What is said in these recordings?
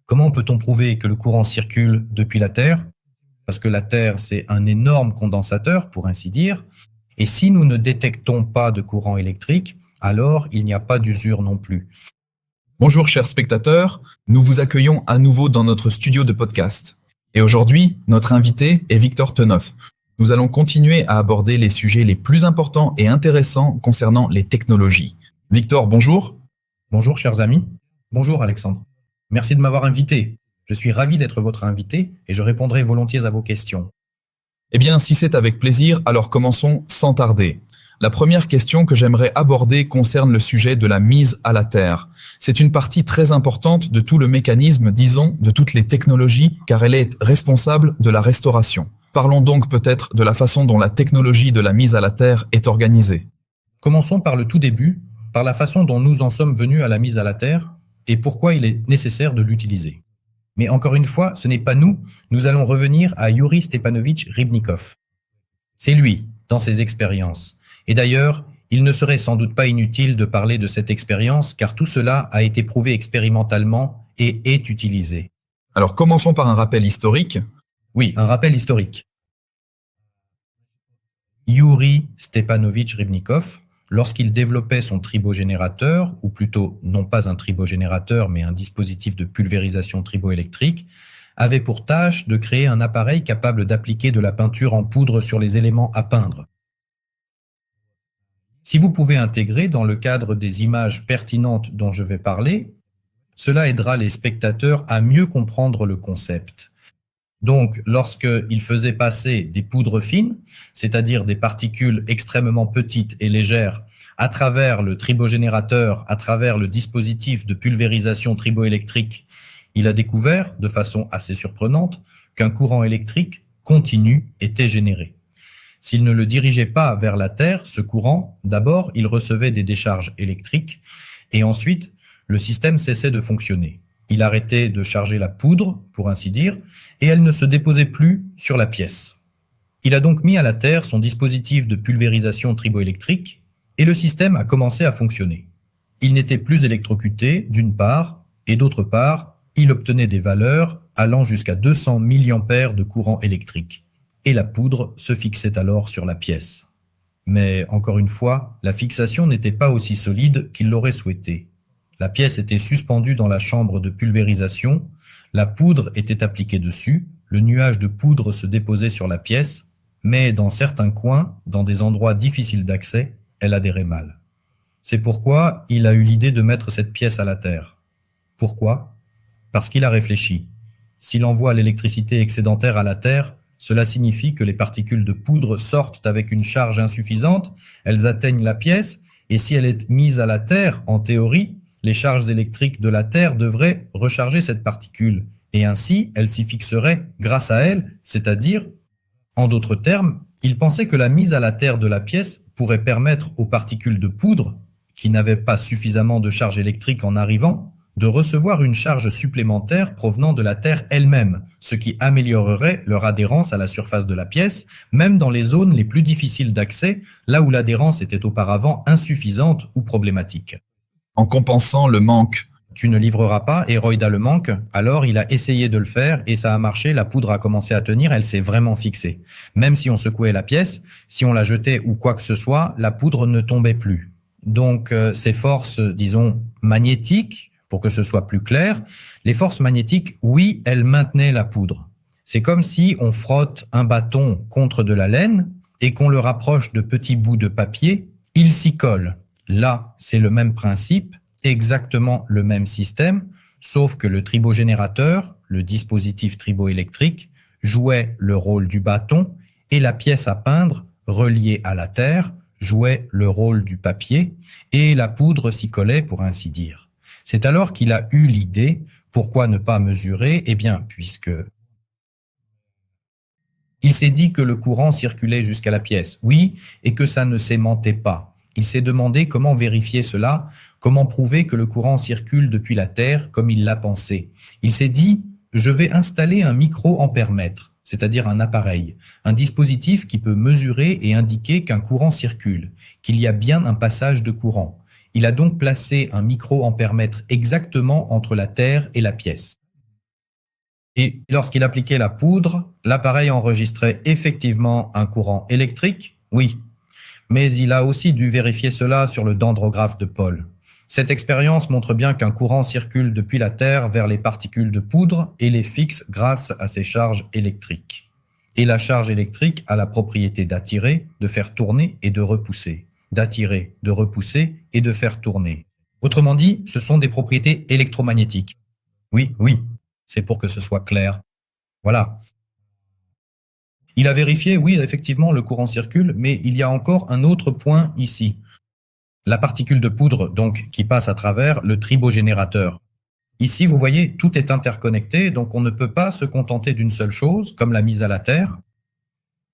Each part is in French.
Comment peut-on prouver que le courant circule depuis la Terre? Parce que la Terre, c'est un énorme condensateur, pour ainsi dire, et si nous ne détectons pas de courant électrique, alors il n'y a pas d'usure non plus. Bonjour chers spectateurs, nous vous accueillons à nouveau dans notre studio de podcast. Et aujourd'hui, notre invité est Victor Tenoff. Nous allons continuer à aborder les sujets les plus importants et intéressants concernant les technologies. Victor, bonjour. Bonjour chers amis. Bonjour Alexandre. Merci de m'avoir invité. Je suis ravi d'être votre invité et je répondrai volontiers à vos questions. Eh bien, si c'est avec plaisir, alors commençons sans tarder. La première question que j'aimerais aborder concerne le sujet de la mise à la terre. C'est une partie très importante de tout le mécanisme, disons, de toutes les technologies, car elle est responsable de la restauration. Parlons donc peut-être de la façon dont la technologie de la mise à la terre est organisée. Commençons par le tout début, par la façon dont nous en sommes venus à la mise à la terre et pourquoi il est nécessaire de l'utiliser. Mais encore une fois, ce n'est pas nous allons revenir à Yuri Stepanovich Rybnikov. C'est lui, dans ses expériences. Et d'ailleurs, il ne serait sans doute pas inutile de parler de cette expérience, car tout cela a été prouvé expérimentalement et est utilisé. Alors commençons par un rappel historique. Oui, un rappel historique. Yuri Stepanovich Rybnikov, lorsqu'il développait son tribogénérateur, ou plutôt non pas un tribogénérateur, mais un dispositif de pulvérisation triboélectrique, avait pour tâche de créer un appareil capable d'appliquer de la peinture en poudre sur les éléments à peindre. Si vous pouvez intégrer dans le cadre des images pertinentes dont je vais parler, cela aidera les spectateurs à mieux comprendre le concept. Donc, lorsqu'il faisait passer des poudres fines, c'est-à-dire des particules extrêmement petites et légères, à travers le tribogénérateur, à travers le dispositif de pulvérisation triboélectrique, il a découvert, de façon assez surprenante, qu'un courant électrique continu était généré. S'il ne le dirigeait pas vers la Terre, ce courant, d'abord, il recevait des décharges électriques, et ensuite, le système cessait de fonctionner. Il arrêtait de charger la poudre, pour ainsi dire, et elle ne se déposait plus sur la pièce. Il a donc mis à la terre son dispositif de pulvérisation triboélectrique, et le système a commencé à fonctionner. Il n'était plus électrocuté, d'une part, et d'autre part, il obtenait des valeurs allant jusqu'à 200 milliampères de courant électrique, et la poudre se fixait alors sur la pièce. Mais, encore une fois, la fixation n'était pas aussi solide qu'il l'aurait souhaité. La pièce était suspendue dans la chambre de pulvérisation, la poudre était appliquée dessus, le nuage de poudre se déposait sur la pièce, mais dans certains coins, dans des endroits difficiles d'accès, elle adhérait mal. C'est pourquoi il a eu l'idée de mettre cette pièce à la terre. Pourquoi? Parce qu'il a réfléchi. S'il envoie l'électricité excédentaire à la terre, cela signifie que les particules de poudre sortent avec une charge insuffisante, elles atteignent la pièce, et si elle est mise à la terre, en théorie, les charges électriques de la Terre devraient recharger cette particule, et ainsi elle s'y fixerait grâce à elle, c'est-à-dire, en d'autres termes, il pensait que la mise à la terre de la pièce pourrait permettre aux particules de poudre, qui n'avaient pas suffisamment de charge électrique en arrivant, de recevoir une charge supplémentaire provenant de la Terre elle-même, ce qui améliorerait leur adhérence à la surface de la pièce, même dans les zones les plus difficiles d'accès, là où l'adhérence était auparavant insuffisante ou problématique. En compensant le manque. Tu ne livreras pas et Royd a le manque. Alors il a essayé de le faire et ça a marché, la poudre a commencé à tenir, elle s'est vraiment fixée. Même si on secouait la pièce, si on la jetait ou quoi que ce soit, la poudre ne tombait plus. Donc ces forces, disons, magnétiques, pour que ce soit plus clair, les forces magnétiques, oui, elles maintenaient la poudre. C'est comme si on frotte un bâton contre de la laine et qu'on le rapproche de petits bouts de papier, il s'y colle. Là, c'est le même principe, exactement le même système, sauf que le tribogénérateur, le dispositif triboélectrique, jouait le rôle du bâton et la pièce à peindre, reliée à la terre, jouait le rôle du papier et la poudre s'y collait pour ainsi dire. C'est alors qu'il a eu l'idée, pourquoi ne pas mesurer? Eh bien, puisque il s'est dit que le courant circulait jusqu'à la pièce, oui, et que ça ne s'aimantait pas. Il s'est demandé comment vérifier cela, comment prouver que le courant circule depuis la Terre comme il l'a pensé. Il s'est dit, je vais installer un micro-ampèremètre, c'est-à-dire un appareil, un dispositif qui peut mesurer et indiquer qu'un courant circule, qu'il y a bien un passage de courant. Il a donc placé un micro-ampèremètre exactement entre la Terre et la pièce. Et lorsqu'il appliquait la poudre, l'appareil enregistrait effectivement un courant électrique, oui, mais il a aussi dû vérifier cela sur le dendrographe de Paul. Cette expérience montre bien qu'un courant circule depuis la Terre vers les particules de poudre et les fixe grâce à ses charges électriques. Et la charge électrique a la propriété d'attirer, de faire tourner et de repousser. D'attirer, de repousser et de faire tourner. Autrement dit, ce sont des propriétés électromagnétiques. Oui, c'est pour que ce soit clair. Voilà. Il a vérifié, oui, effectivement, le courant circule, mais il y a encore un autre point ici. La particule de poudre, donc, qui passe à travers le tribogénérateur. Ici, vous voyez, tout est interconnecté, donc on ne peut pas se contenter d'une seule chose, comme la mise à la terre.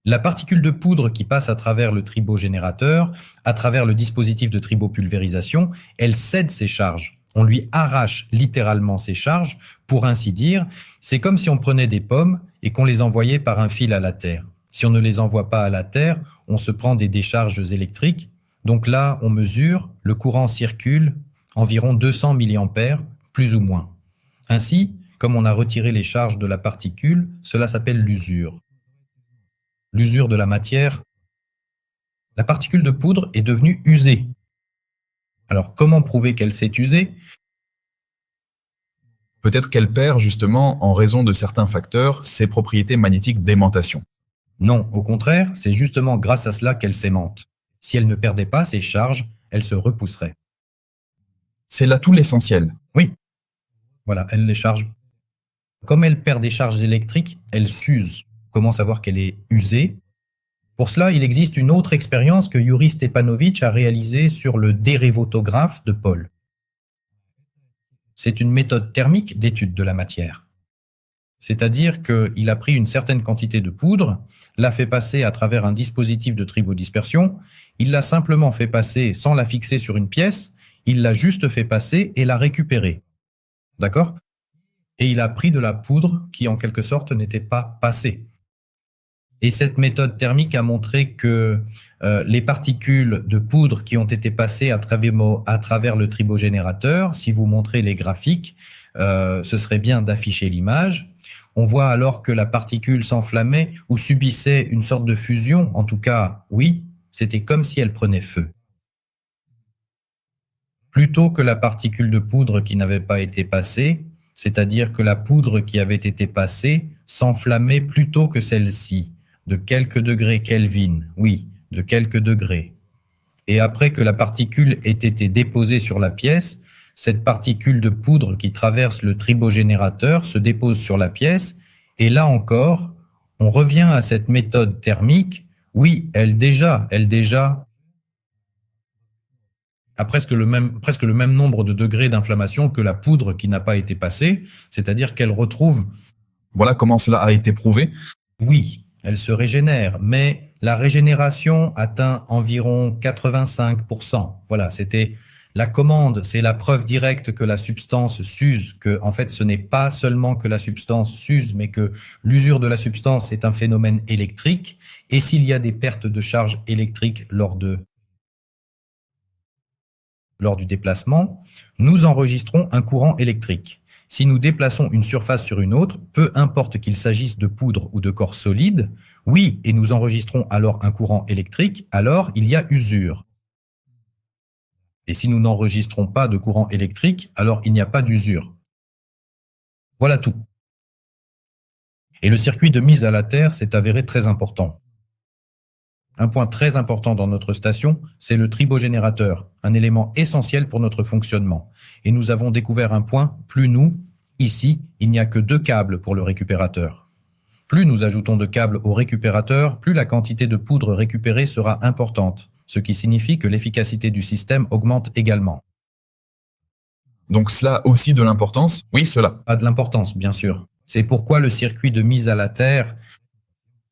La particule de poudre qui passe à travers le tribogénérateur, à travers le dispositif de tribopulvérisation, elle cède ses charges. On lui arrache littéralement ses charges, pour ainsi dire. C'est comme si on prenait des pommes et qu'on les envoyait par un fil à la terre. Si on ne les envoie pas à la terre, on se prend des décharges électriques. Donc là, on mesure, le courant circule environ 200 mA, plus ou moins. Ainsi, comme on a retiré les charges de la particule, cela s'appelle l'usure. L'usure de la matière. La particule de poudre est devenue usée. Alors, comment prouver qu'elle s'est usée? peut-être qu'elle perd justement, en raison de certains facteurs, ses propriétés magnétiques d'aimantation. Non, au contraire, c'est justement grâce à cela qu'elle s'aimante. Si elle ne perdait pas ses charges, elle se repousserait. C'est là tout l'essentiel. Oui, voilà, elle les charge. Comme elle perd des charges électriques, elle s'use. Comment savoir qu'elle est usée? Pour cela, il existe une autre expérience que Yuri Stepanovich a réalisée sur le dérivotographe de Paul. C'est une méthode thermique d'étude de la matière. C'est-à-dire qu'il a pris une certaine quantité de poudre, l'a fait passer à travers un dispositif de tribodispersion, il l'a simplement fait passer sans la fixer sur une pièce, il l'a juste fait passer et l'a récupérée. D'accord? Et il a pris de la poudre qui, en quelque sorte, n'était pas passée. Et cette méthode thermique a montré que les particules de poudre qui ont été passées à travers le tribogénérateur, si vous montrez les graphiques, ce serait bien d'afficher l'image. On voit alors que la particule s'enflammait ou subissait une sorte de fusion. En tout cas, oui, c'était comme si elle prenait feu. Plutôt que la particule de poudre qui n'avait pas été passée, c'est-à-dire que la poudre qui avait été passée s'enflammait plutôt que celle-ci, de quelques degrés Kelvin, oui, de quelques degrés. Et après que la particule ait été déposée sur la pièce, cette particule de poudre qui traverse le tribogénérateur se dépose sur la pièce, et là encore, on revient à cette méthode thermique. Oui, elle déjà a presque le même nombre de degrés d'inflammation que la poudre qui n'a pas été passée, c'est-à-dire qu'elle retrouve... Voilà comment cela a été prouvé. Oui, elle se régénère, mais la régénération atteint environ 85%. Voilà, c'était la commande, c'est la preuve directe que la substance s'use, que en fait ce n'est pas seulement que la substance s'use, mais que l'usure de la substance est un phénomène électrique, et s'il y a des pertes de charge électrique lors du déplacement, nous enregistrons un courant électrique. Si nous déplaçons une surface sur une autre, peu importe qu'il s'agisse de poudre ou de corps solide, oui, et nous enregistrons alors un courant électrique, alors il y a usure. Et si nous n'enregistrons pas de courant électrique, alors il n'y a pas d'usure. Voilà tout. Et le circuit de mise à la terre s'est avéré très important. Un point très important dans notre station, c'est le tribogénérateur, un élément essentiel pour notre fonctionnement. Et nous avons découvert un point, plus nous, ici, il n'y a que 2 câbles pour le récupérateur. Plus nous ajoutons de câbles au récupérateur, plus la quantité de poudre récupérée sera importante, ce qui signifie que l'efficacité du système augmente également. Donc cela a aussi de l'importance? Oui, cela a de l'importance, bien sûr. C'est pourquoi le circuit de mise à la terre,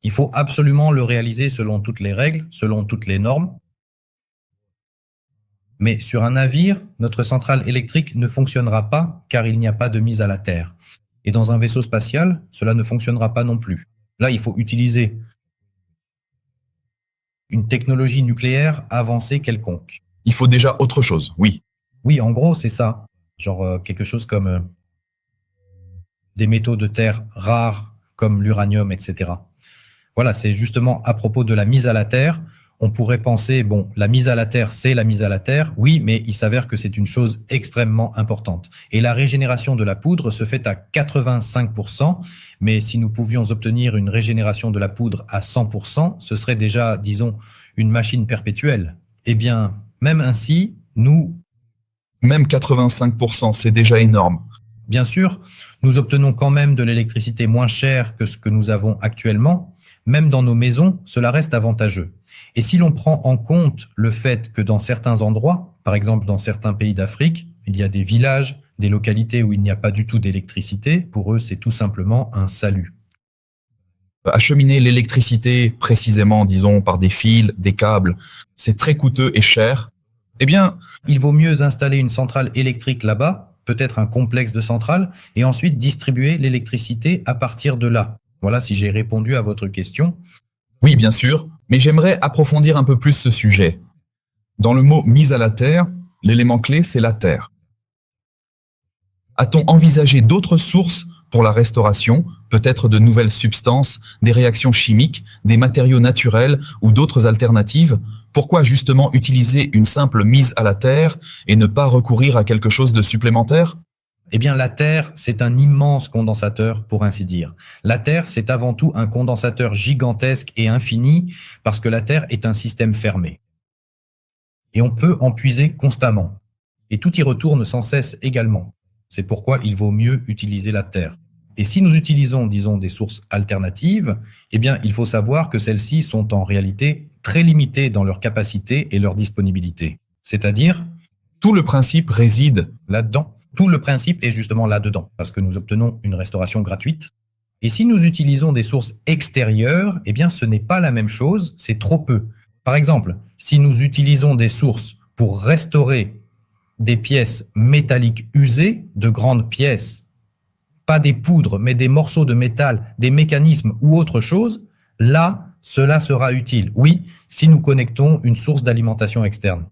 il faut absolument le réaliser selon toutes les règles, selon toutes les normes. Mais sur un navire, notre centrale électrique ne fonctionnera pas car il n'y a pas de mise à la terre. Et dans un vaisseau spatial, cela ne fonctionnera pas non plus. Là, il faut utiliser une technologie nucléaire avancée quelconque. Il faut déjà autre chose, oui. Oui, en gros, c'est ça. Genre quelque chose comme des métaux de terre rares comme l'uranium, etc. Voilà, c'est justement à propos de la mise à la terre. On pourrait penser, bon, la mise à la terre, c'est la mise à la terre. Oui, mais il s'avère que c'est une chose extrêmement importante. Et la régénération de la poudre se fait à 85%. Mais si nous pouvions obtenir une régénération de la poudre à 100%, ce serait déjà, disons, une machine perpétuelle. Eh bien, même ainsi, Même 85%, c'est déjà énorme. bien sûr, nous obtenons quand même de l'électricité moins chère que ce que nous avons actuellement. Même dans nos maisons, cela reste avantageux. Et si l'on prend en compte le fait que dans certains endroits, par exemple dans certains pays d'Afrique, il y a des villages, des localités où il n'y a pas du tout d'électricité, pour eux c'est tout simplement un salut. Acheminer l'électricité précisément, disons, par des fils, des câbles, c'est très coûteux et cher. Eh bien, Il vaut mieux installer une centrale électrique là-bas, peut-être un complexe de centrales, et ensuite distribuer l'électricité à partir de là. Voilà si j'ai répondu à votre question. oui, bien sûr, mais j'aimerais approfondir un peu plus ce sujet. Dans le mot mise à la terre, l'élément clé, c'est la terre. A-t-on envisagé d'autres sources pour la restauration, peut-être de nouvelles substances, des réactions chimiques, des matériaux naturels ou d'autres alternatives? Pourquoi justement utiliser une simple mise à la terre et ne pas recourir à quelque chose de supplémentaire? Eh bien, la Terre, c'est un immense condensateur, pour ainsi dire. La Terre, c'est avant tout un condensateur gigantesque et infini, parce que la Terre est un système fermé. Et on peut en puiser constamment. Et tout y retourne sans cesse également. C'est pourquoi il vaut mieux utiliser la Terre. Et si nous utilisons, disons, des sources alternatives, eh bien, il faut savoir que celles-ci sont en réalité très limitées dans leur capacité et leur disponibilité. C'est-à-dire, Tout le principe réside. là-dedans, tout le principe est justement là-dedans, parce que nous obtenons une restauration gratuite. Et si nous utilisons des sources extérieures, eh bien, ce n'est pas la même chose, c'est trop peu. Par exemple, si nous utilisons des sources pour restaurer des pièces métalliques usées, de grandes pièces, pas des poudres, mais des morceaux de métal, des mécanismes ou autre chose, là, cela sera utile. Oui, si nous connectons une source d'alimentation externe.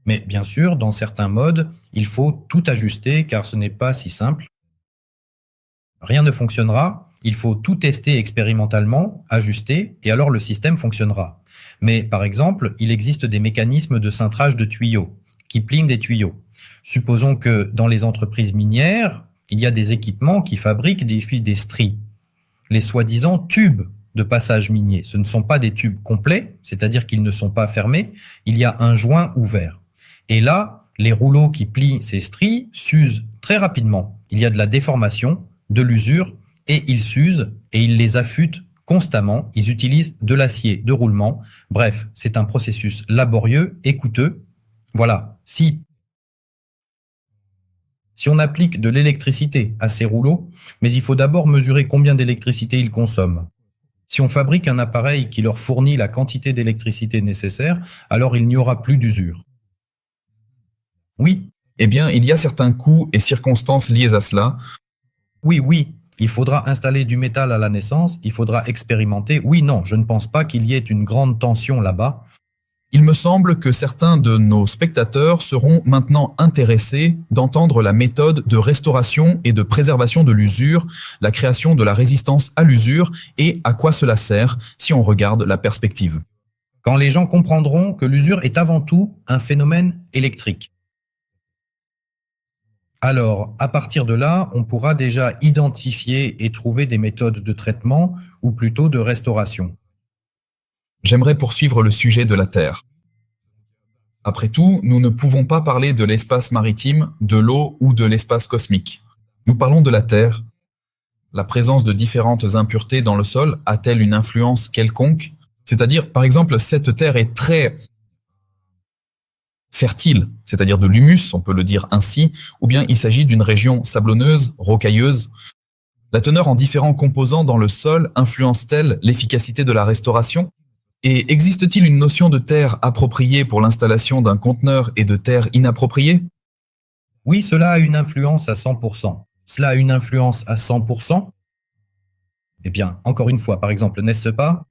Mais bien sûr, dans certains modes, il faut tout ajuster car ce n'est pas si simple. Rien ne fonctionnera, il faut tout tester expérimentalement, ajuster, et alors le système fonctionnera. Mais par exemple, il existe des mécanismes de cintrage de tuyaux, qui plient des tuyaux. Supposons que dans les entreprises minières, il y a des équipements qui fabriquent des stries, les soi-disant tubes de passage minier. Ce ne sont pas des tubes complets, c'est-à-dire qu'ils ne sont pas fermés, il y a un joint ouvert. Et là, les rouleaux qui plient ces stries s'usent très rapidement. Il y a de la déformation, de l'usure, et ils s'usent et ils les affûtent constamment. Ils utilisent de l'acier de roulement. Bref, c'est un processus laborieux et coûteux. Voilà, si on applique de l'électricité à ces rouleaux, mais il faut d'abord mesurer combien d'électricité ils consomment. Si on fabrique un appareil qui leur fournit la quantité d'électricité nécessaire, alors il n'y aura plus d'usure. Oui, Eh bien, il y a certains coûts et circonstances liés à cela. oui, il faudra installer du métal à la naissance, il faudra expérimenter. Oui, non, je ne pense pas qu'il y ait une grande tension là-bas. Il me semble que certains de nos spectateurs seront maintenant intéressés d'entendre la méthode de restauration et de préservation de l'usure, la création de la résistance à l'usure et à quoi cela sert si on regarde la perspective. Quand les gens comprendront que l'usure est avant tout un phénomène électrique. Alors, à partir de là, on pourra déjà identifier et trouver des méthodes de traitement ou plutôt de restauration. J'aimerais poursuivre le sujet de la Terre. Après tout, nous ne pouvons pas parler de l'espace maritime, de l'eau ou de l'espace cosmique. Nous parlons de la Terre. La présence de différentes impuretés dans le sol a-t-elle une influence quelconque? C'est-à-dire, par exemple, cette Terre est très fertile, c'est-à-dire de l'humus, on peut le dire ainsi, ou bien il s'agit d'une région sablonneuse, rocailleuse. La teneur en différents composants dans le sol influence-t-elle l'efficacité de la restauration? Et existe-t-il une notion de terre appropriée pour l'installation d'un conteneur et de terre inappropriée? Oui, cela a une influence à 100%. Cela a une influence à 100%. Eh bien, encore une fois, par exemple, n'est-ce pas?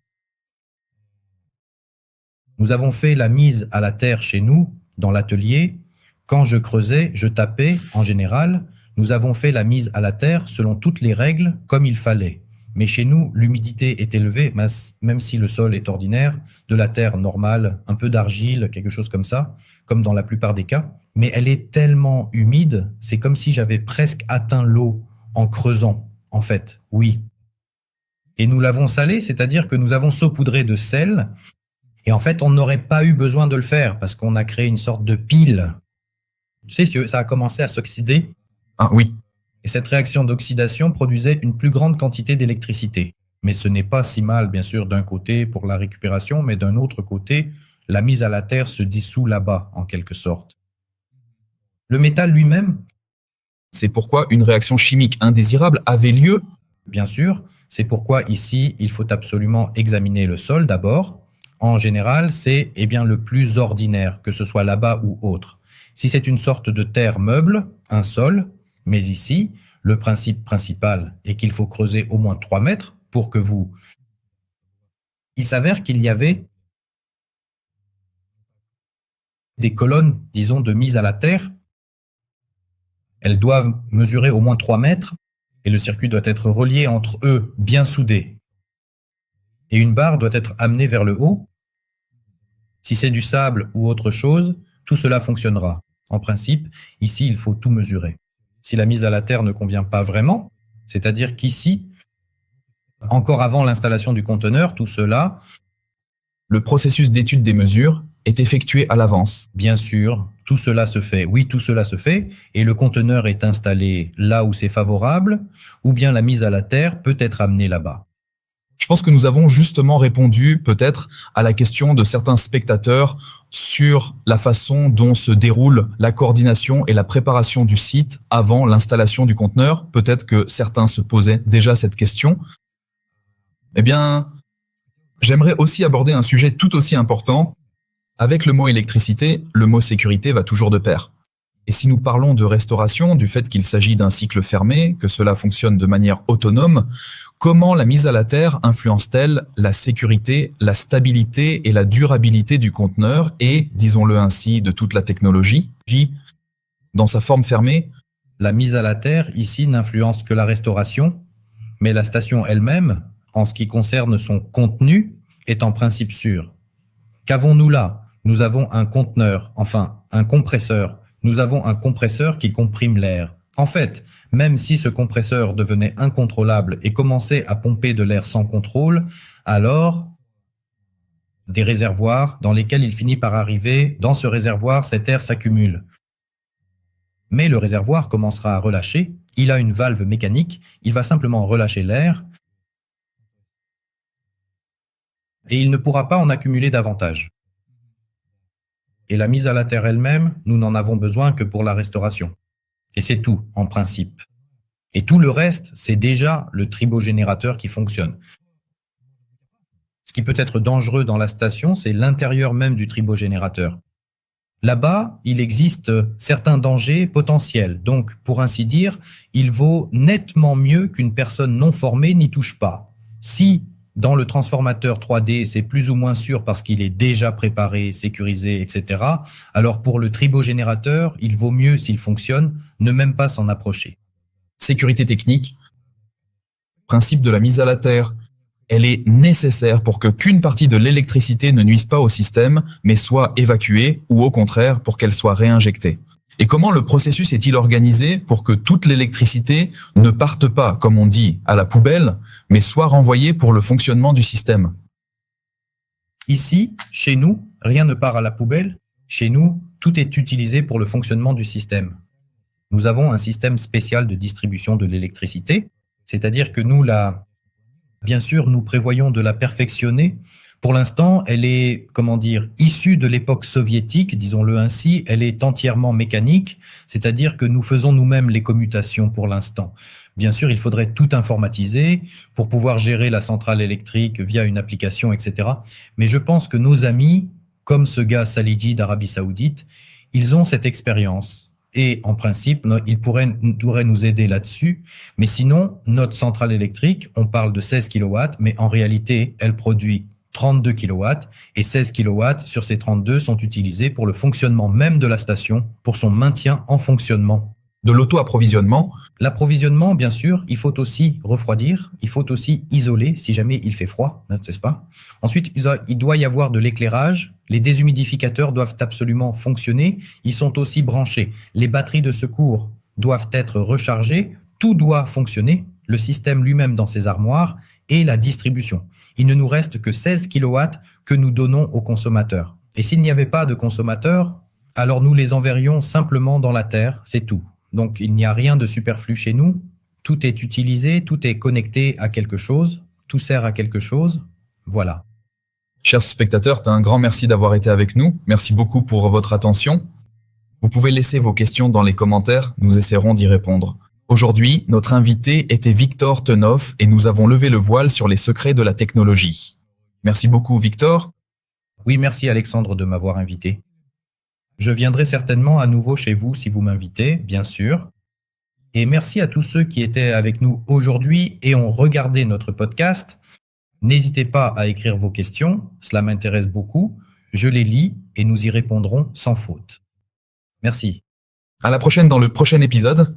Nous avons fait la mise à la terre chez nous, dans l'atelier. Quand je creusais, je tapais, en général, nous avons fait la mise à la terre selon toutes les règles comme il fallait. Mais chez nous, l'humidité est élevée, même si le sol est ordinaire, de la terre normale, un peu d'argile, quelque chose comme ça, comme dans la plupart des cas. Mais elle est tellement humide, c'est comme si j'avais presque atteint l'eau en creusant, en fait, oui. Et nous l'avons salée, c'est-à-dire que nous avons saupoudré de sel. Et en fait, on n'aurait pas eu besoin de le faire parce qu'on a créé une sorte de pile. Tu sais, ça a commencé à s'oxyder. Ah oui. Et cette réaction d'oxydation produisait une plus grande quantité d'électricité. Mais ce n'est pas si mal, bien sûr, d'un côté pour la récupération, mais d'un autre côté, la mise à la terre se dissout là-bas, en quelque sorte. Le métal lui-même, c'est pourquoi une réaction chimique indésirable avait lieu. Bien sûr, c'est pourquoi ici, il faut absolument examiner le sol d'abord. En général, c'est le plus ordinaire, que ce soit là-bas ou autre. Si c'est une sorte de terre meuble, un sol, mais ici, le principe principal est qu'il faut creuser au moins 3 mètres pour que vous... Il s'avère qu'il y avait des colonnes, disons, de mise à la terre. Elles doivent mesurer au moins 3 mètres et le circuit doit être relié entre eux, bien soudé. Et une barre doit être amenée vers le haut. Si c'est du sable ou autre chose, tout cela fonctionnera. En principe, ici, il faut tout mesurer. Si la mise à la terre ne convient pas vraiment, c'est-à-dire qu'ici, encore avant l'installation du conteneur, tout cela, le processus d'étude des mesures est effectué à l'avance. Bien sûr, tout cela se fait. Oui, tout cela se fait. Et le conteneur est installé là où c'est favorable, ou bien la mise à la terre peut être amenée là-bas. Je pense que nous avons justement répondu peut-être à la question de certains spectateurs sur la façon dont se déroule la coordination et la préparation du site avant l'installation du conteneur. Peut-être que certains se posaient déjà cette question. Eh bien, j'aimerais aussi aborder un sujet tout aussi important. Avec le mot électricité, le mot sécurité va toujours de pair. Et si nous parlons de restauration, du fait qu'il s'agit d'un cycle fermé, que cela fonctionne de manière autonome, comment la mise à la terre influence-t-elle la sécurité, la stabilité et la durabilité du conteneur et, disons-le ainsi, de toute la technologie, dans sa forme fermée? La mise à la terre, ici, n'influence que la restauration, mais la station elle-même, en ce qui concerne son contenu, est en principe sûre. Qu'avons-nous là? Nous avons un conteneur, enfin un compresseur. Nous avons un compresseur qui comprime l'air. En fait, même si ce compresseur devenait incontrôlable et commençait à pomper de l'air sans contrôle, alors des réservoirs dans lesquels il finit par arriver, dans ce réservoir, cet air s'accumule. Mais le réservoir commencera à relâcher, il a une valve mécanique, il va simplement relâcher l'air et il ne pourra pas en accumuler davantage. Et la mise à la terre elle-même, nous n'en avons besoin que pour la restauration. Et c'est tout, en principe. Et tout le reste, c'est déjà le tribogénérateur qui fonctionne. Ce qui peut être dangereux dans la station, c'est l'intérieur même du tribogénérateur. Là-bas, il existe certains dangers potentiels. Donc, pour ainsi dire, il vaut nettement mieux qu'une personne non formée n'y touche pas. Si dans le transformateur 3D, c'est plus ou moins sûr parce qu'il est déjà préparé, sécurisé, etc. Alors pour le tribogénérateur, il vaut mieux, s'il fonctionne, ne même pas s'en approcher. Sécurité technique, principe de la mise à la terre. Elle est nécessaire pour que qu'une partie de l'électricité ne nuise pas au système, mais soit évacuée ou au contraire pour qu'elle soit réinjectée. Et comment le processus est-il organisé pour que toute l'électricité ne parte pas, comme on dit, à la poubelle, mais soit renvoyée pour le fonctionnement du système? Ici, chez nous, rien ne part à la poubelle. Chez nous, tout est utilisé pour le fonctionnement du système. Nous avons un système spécial de distribution de l'électricité, c'est-à-dire que bien sûr, nous prévoyons de la perfectionner. Pour l'instant, elle est, issue de l'époque soviétique, disons-le ainsi. Elle est entièrement mécanique, c'est-à-dire que nous faisons nous-mêmes les commutations pour l'instant. Bien sûr, il faudrait tout informatiser pour pouvoir gérer la centrale électrique via une application, etc. Mais je pense que nos amis, comme ce gars Saliji d'Arabie Saoudite, ils ont cette expérience. Et en principe, ils pourraient nous aider là-dessus. Mais sinon, notre centrale électrique, on parle de 16 kW, mais en réalité, elle produit 32 kW et 16 kW sur ces 32 sont utilisés pour le fonctionnement même de la station, pour son maintien en fonctionnement. de l'auto-approvisionnement. L'approvisionnement, bien sûr, il faut aussi refroidir, il faut aussi isoler si jamais il fait froid, n'est-ce pas? Ensuite, il doit y avoir de l'éclairage, les déshumidificateurs doivent absolument fonctionner, ils sont aussi branchés. Les batteries de secours doivent être rechargées, tout doit fonctionner, le système lui-même dans ses armoires et la distribution. Il ne nous reste que 16 kilowatts que nous donnons aux consommateurs. Et s'il n'y avait pas de consommateurs, alors nous les enverrions simplement dans la terre, c'est tout. Donc, il n'y a rien de superflu chez nous. Tout est utilisé, tout est connecté à quelque chose, tout sert à quelque chose. Voilà. Chers spectateurs, un grand merci d'avoir été avec nous. Merci beaucoup pour votre attention. Vous pouvez laisser vos questions dans les commentaires, nous essaierons d'y répondre. Aujourd'hui, notre invité était Victor Tenoff et nous avons levé le voile sur les secrets de la technologie. Merci beaucoup, Victor. Oui, merci Alexandre de m'avoir invité. Je viendrai certainement à nouveau chez vous si vous m'invitez, bien sûr. Et merci à tous ceux qui étaient avec nous aujourd'hui et ont regardé notre podcast. N'hésitez pas à écrire vos questions, cela m'intéresse beaucoup. Je les lis et nous y répondrons sans faute. Merci. À la prochaine dans le prochain épisode.